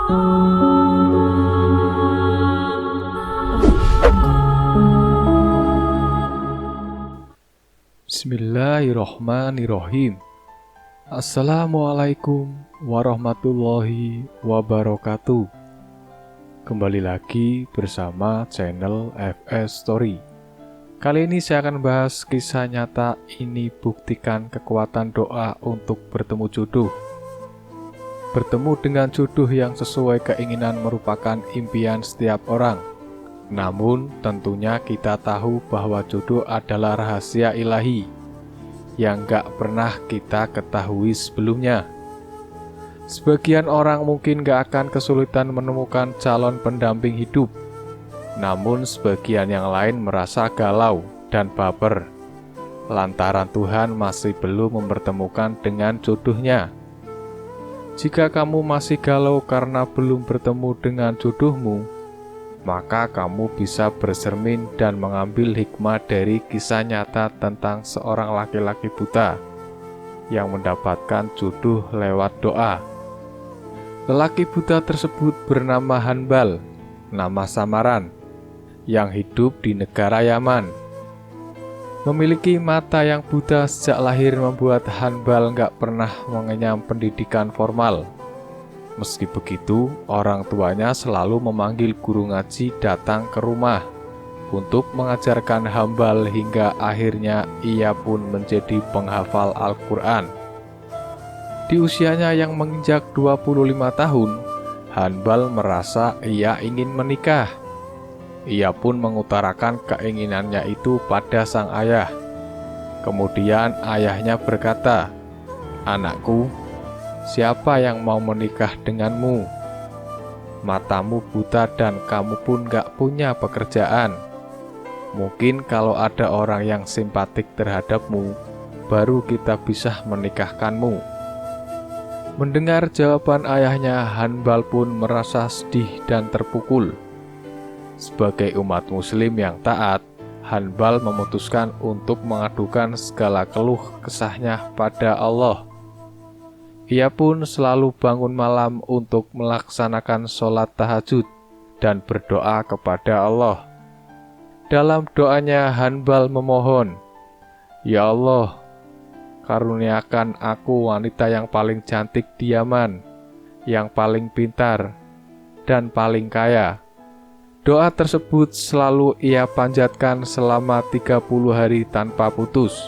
Bismillahirrohmanirrohim. Assalamualaikum warahmatullahi wabarakatuh. Kembali lagi bersama channel FS Story. Kali ini saya akan bahas kisah nyata ini buktikan kekuatan doa untuk bertemu jodoh. Bertemu dengan jodoh yang sesuai keinginan merupakan impian setiap orang. Namun tentunya kita tahu bahwa jodoh adalah rahasia ilahi yang gak pernah kita ketahui sebelumnya. Sebagian orang mungkin gak akan kesulitan menemukan calon pendamping hidup, namun sebagian yang lain merasa galau dan baper lantaran Tuhan masih belum mempertemukan dengan jodohnya. Jika kamu masih galau karena belum bertemu dengan jodohmu, maka kamu bisa bercermin dan mengambil hikmah dari kisah nyata tentang seorang laki-laki buta yang mendapatkan jodoh lewat doa. Lelaki buta tersebut bernama Hanbal, nama samaran, yang hidup di negara Yaman. Memiliki mata yang buta sejak lahir membuat Hanbal gak pernah mengenyam pendidikan formal. Meski begitu, orang tuanya selalu memanggil guru ngaji datang ke rumah untuk mengajarkan Hanbal hingga akhirnya ia pun menjadi penghafal Al-Quran. Di usianya yang menginjak 25 tahun, Hanbal merasa ia ingin menikah. Ia pun mengutarakan keinginannya itu pada sang ayah. Kemudian ayahnya berkata, "Anakku, siapa yang mau menikah denganmu? Matamu buta dan kamu pun gak punya pekerjaan. Mungkin kalau ada orang yang simpatik terhadapmu, baru kita bisa menikahkanmu." Mendengar jawaban ayahnya, Hanbal pun merasa sedih dan terpukul. Sebagai umat muslim yang taat, Hanbal memutuskan untuk mengadukan segala keluh kesahnya pada Allah. Ia pun selalu bangun malam untuk melaksanakan sholat tahajud dan berdoa kepada Allah. Dalam doanya Hanbal memohon, "Ya Allah, karuniakan aku wanita yang paling cantik di Yaman, yang paling pintar, dan paling kaya." Doa tersebut selalu ia panjatkan selama 30 hari tanpa putus.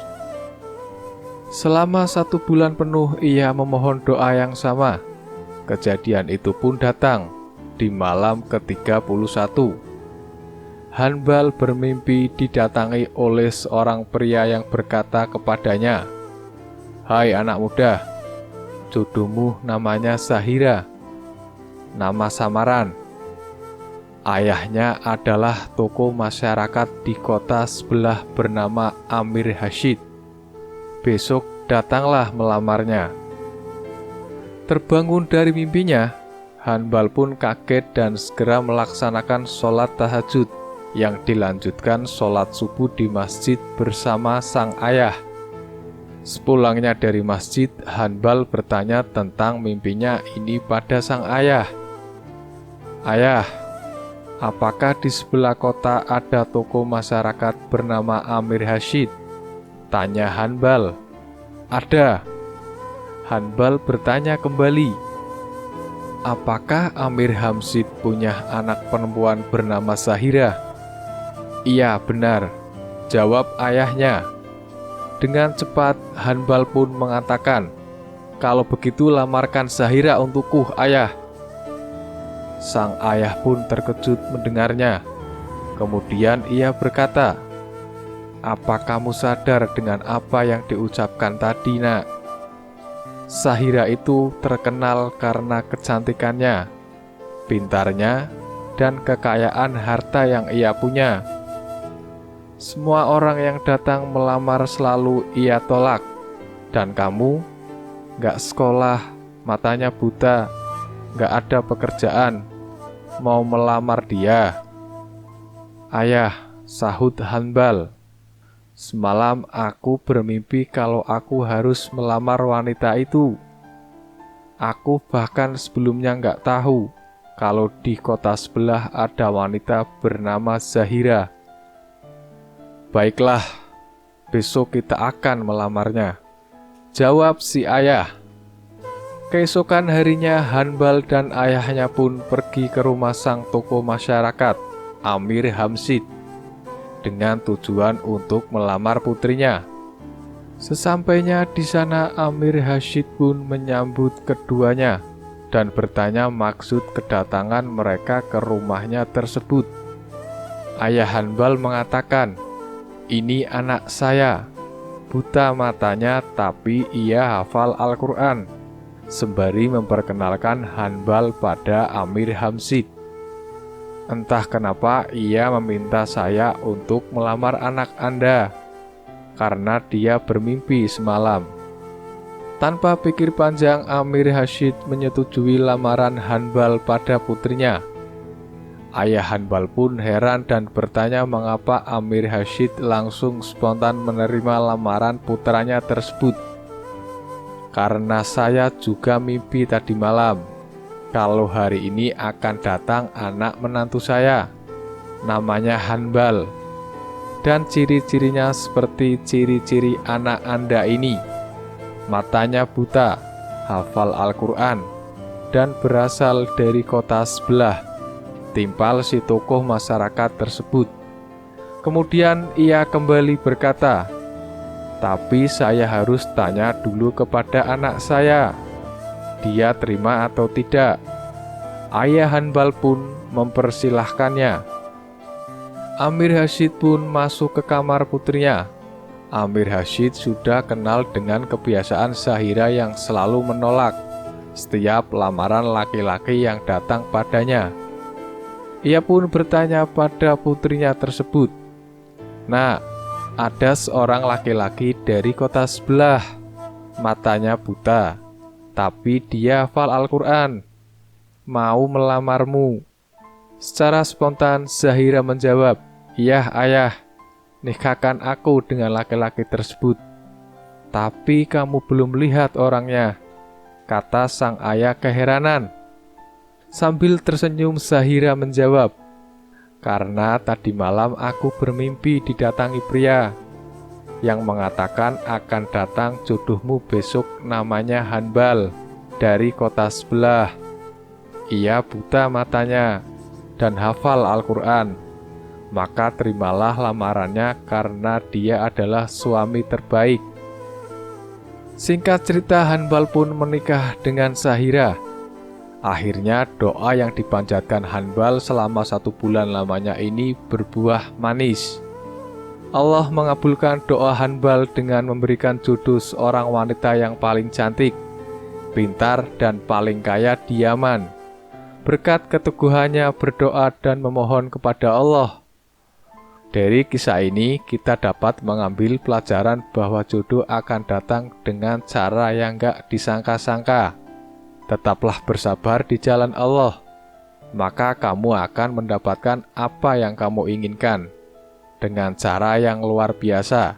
Selama 1 bulan penuh ia memohon doa yang sama. Kejadian itu pun datang di malam ke-31. Hanbal bermimpi didatangi oleh seorang pria yang berkata kepadanya, "Hai anak muda, jodohmu namanya Zahira, nama samaran. Ayahnya adalah tokoh masyarakat di kota sebelah bernama Amir Hashid. Besok datanglah melamarnya." Terbangun dari mimpinya, Hanbal pun kaget dan segera melaksanakan sholat tahajud yang dilanjutkan sholat subuh di masjid bersama sang ayah. Sepulangnya dari masjid, Hanbal bertanya tentang mimpinya ini pada sang ayah. "Ayah, apakah di sebelah kota ada toko masyarakat bernama Amir Hashid?" tanya Hanbal. "Ada." Hanbal bertanya kembali, "Apakah Amir Hamsid punya anak perempuan bernama Zahira?" "Iya, benar," jawab ayahnya. Dengan cepat Hanbal pun mengatakan, "Kalau begitu lamarkan Zahira untukku, ayah." Sang ayah pun terkejut mendengarnya. Kemudian ia berkata, "Apa kamu sadar dengan apa yang diucapkan tadi, nak? Zahira itu terkenal karena kecantikannya, pintarnya, dan kekayaan harta yang ia punya. Semua orang yang datang melamar selalu ia tolak. Dan kamu, gak sekolah, matanya buta, gak ada pekerjaan, mau melamar dia?" "Ayah," sahut Hanbal, "semalam aku bermimpi kalau aku harus melamar wanita itu. Aku bahkan sebelumnya gak tahu kalau di kota sebelah ada wanita bernama Zahira. Baiklah, besok kita akan melamarnya, jawab si ayah. Keesokan harinya Hanbal dan ayahnya pun pergi ke rumah sang tokoh masyarakat, Amir Hamsid, dengan tujuan untuk melamar putrinya. Sesampainya di sana, Amir Hamsid pun menyambut keduanya dan bertanya maksud kedatangan mereka ke rumahnya tersebut. Ayah Hanbal mengatakan, "Ini anak saya, buta matanya tapi ia hafal Al-Quran," sembari memperkenalkan Hanbal pada Amir Hamsid. "Entah kenapa ia meminta saya untuk melamar anak Anda, karena dia bermimpi semalam." Tanpa pikir panjang, Amir Hamsid menyetujui lamaran Hanbal pada putrinya. Ayah Hanbal pun heran dan bertanya mengapa Amir Hamsid langsung spontan menerima lamaran putranya tersebut. "Karena saya juga mimpi tadi malam, kalau hari ini akan datang anak menantu saya, namanya Hanbal, dan ciri-cirinya seperti ciri-ciri anak Anda ini. Matanya buta, hafal Al-Quran, dan berasal dari kota sebelah," timpal si tokoh masyarakat tersebut. Kemudian ia kembali berkata, "Tapi saya harus tanya dulu kepada anak saya, dia terima atau tidak." Ayah Hanbal pun mempersilahkannya. Amir Hamsid pun masuk ke kamar putrinya. Amir Hamsid sudah kenal dengan kebiasaan Zahira yang selalu menolak setiap lamaran laki-laki yang datang padanya. Ia pun bertanya pada putrinya tersebut, "Nak, ada seorang laki-laki dari kota sebelah, matanya buta, tapi dia hafal Al-Quran, mau melamarmu." Secara spontan Zahira menjawab, "Iya ayah, nikahkan aku dengan laki-laki tersebut." "Tapi kamu belum lihat orangnya," kata sang ayah keheranan. Sambil tersenyum Zahira menjawab, "Karena tadi malam aku bermimpi didatangi pria yang mengatakan akan datang jodohmu besok, namanya Hanbal dari kota sebelah. Ia buta matanya dan hafal Al-Quran. Maka terimalah lamarannya karena dia adalah suami terbaik." Singkat cerita, Hanbal pun menikah dengan Zahira. Akhirnya doa yang dipanjatkan Hanbal selama 1 bulan lamanya ini berbuah manis. Allah mengabulkan doa Hanbal dengan memberikan jodoh seorang wanita yang paling cantik, pintar, dan paling kaya di Yaman. Berkat keteguhannya berdoa dan memohon kepada Allah. Dari kisah ini kita dapat mengambil pelajaran bahwa jodoh akan datang dengan cara yang gak disangka-sangka. Tetaplah bersabar di jalan Allah, maka kamu akan mendapatkan apa yang kamu inginkan dengan cara yang luar biasa.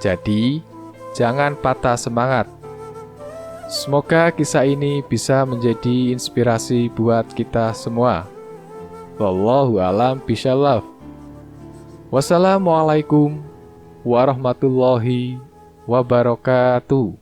Jadi, jangan patah semangat. Semoga kisah ini bisa menjadi inspirasi buat kita semua. Wallahu a'lam bishawab. Wassalamualaikum warahmatullahi wabarakatuh.